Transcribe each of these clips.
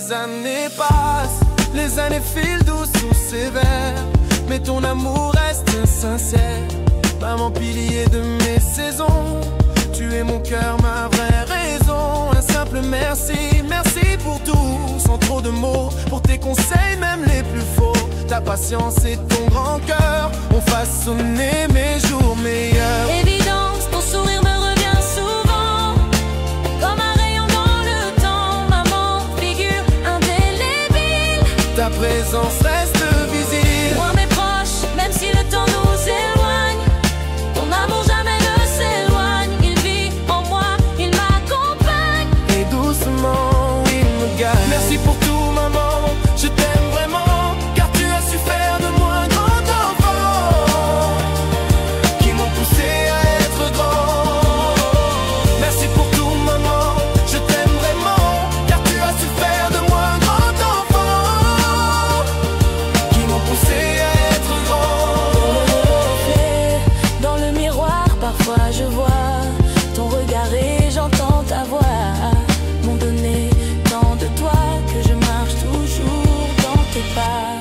Les années passent, les années filent douces ou sévères, mais ton amour reste sincère. Maman pilier de mes saisons, tu es mon cœur, ma vraie raison. Un simple merci, merci pour tout, sans trop de mots, pour tes conseils même les plus faux. Ta patience et ton grand cœur ont façonné mes jours meilleurs. Évidence, ton sourire me revient souvent, comme un rayon dans le temps. Maman, figure indélébile, ta présence reste visible. loin mes proches, même si le temps nous éloigne, ton amour jamais ne s'éloigne. Il vit en moi, il m'accompagne, Et doucement il me gagne. Merci pour tout maman, je t'aime vraiment, car tu as su faire de moi un grand enfant, qui m'ont poussé à être grand. Merci pour tout maman, je t'aime vraiment, car tu as su faire de moi un grand enfant, qui m'ont poussé à être grand. dans le miroir, parfois je vois ton regard et j'entends ta voix. M'ont donné tant de toi que je marche toujours dans tes pas.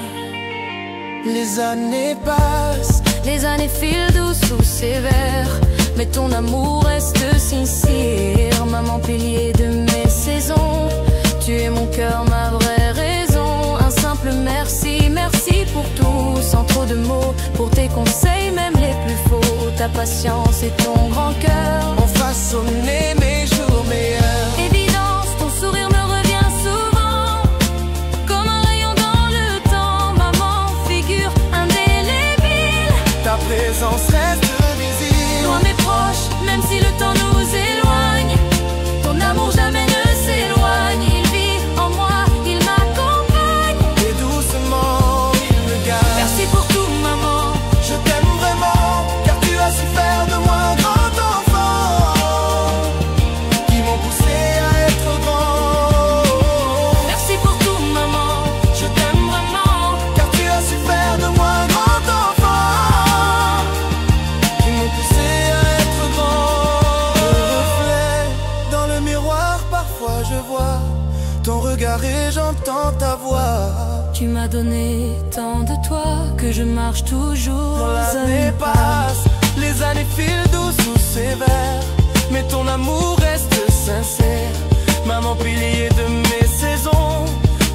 Les années passent, Les années filent douces ou sévères, mais ton amour reste sincère. Maman pilier de mes saisons, tu es mon cœur, ma vraie raison. Un simple merci, merci pour tout, sans trop de mots, pour tes conseils même les plus faux. Ta patience et ton grand cœur ont façonné mes jours meilleurs. Évidence, ton sourire me revient souvent, comme un rayon dans le temps. Maman, figure indélébile, Ta présence reste visible. loin mes proches, même si le temps nous éloigne, ton amour jamais ne s'éloigne. Il vit en moi, il m'accompagne, Et doucement il me gagne. merci pour tout maman. Je t'aime vraiment, car tu as su faire de moi un grand enfant, qui m'ont poussé à être grand. Merci pour tout maman, Je t'aime vraiment, car tu as su faire de moi un grand enfant, qui m'ont poussé à être grand. Le reflet dans le miroir, parfois je vois ton regard et j'entends ta voix. tu m'as donné tant de toi que je marche toujours Les un années pas. passent, les années filent douces ou sévères, mais ton amour reste sincère. Maman pilier de mes saisons,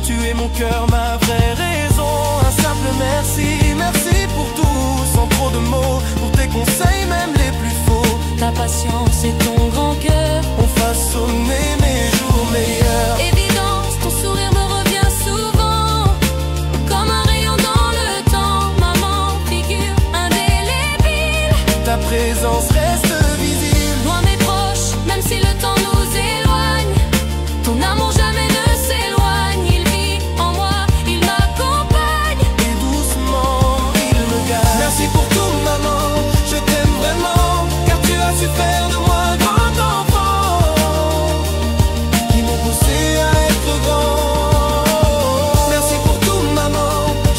tu es mon cœur, ma vraie raison. Un simple merci, merci pour tout, sans trop de mots, pour tes conseils même les plus faux. Ta patience et ton grand cœur Ont façonné mes jours meilleurs. Évidence, ton sourire me revient souvent, comme un rayon dans le temps. Maman, figure indélébile, Ta présence reste visible. loin mes proches, même si le temps nous éloigne, ton amour jamais ne s'éloigne. Il vit en moi, il m'accompagne, Et doucement il me gagne. Merci pour tout maman, je t'aime vraiment, car tu as su faire de moi un grand enfant, qui m'ont poussé à être grand. Merci pour tout maman,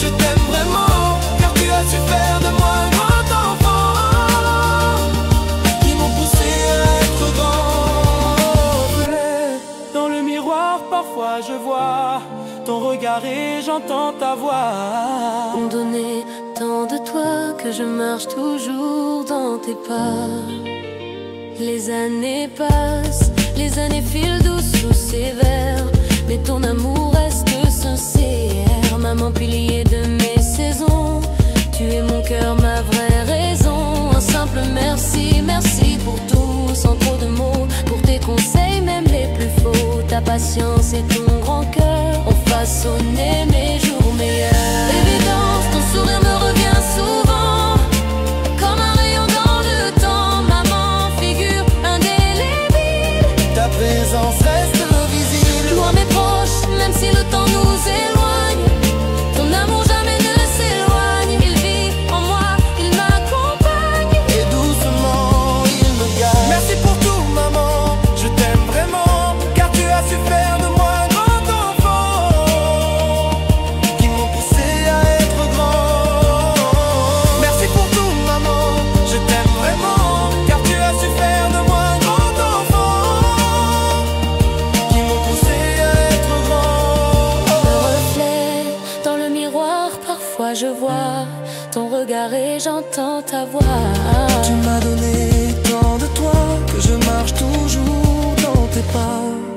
je t'aime vraiment, car tu as su faire de moi un grand enfant, qui m'ont poussé à être grand. Dans le miroir parfois je vois ton regard et j'entends ta voix. m'ont donné tant de toi que je marche toujours dans tes pas. Les années passent, les années filent douces ou sévères, mais ton amour reste sincère. Maman pilier de mes saisons, tu es mon cœur, ma vraie raison. Un simple merci, merci pour tout, sans trop de mots, pour tes conseils même les plus faux. Ta patience et ton grand cœur ont façonné mes jours meilleurs. Évidence, ton sourire me revient souvent, comme un rayon dans le temps. Maman, figure indélébile, Ta présence reste visible. loin mes proches, même si le temps nous éloigne, ton amour jamais ne s'éloigne. Il vit en moi, il m'accompagne, Et doucement il me gagne. Merci pour tout maman, je t'aime vraiment, car tu as su faire de moi un grand enfant, toi je vois ton regard et j'entends ta voix. Tu m'as donné tant de toi que je marche toujours dans tes pas.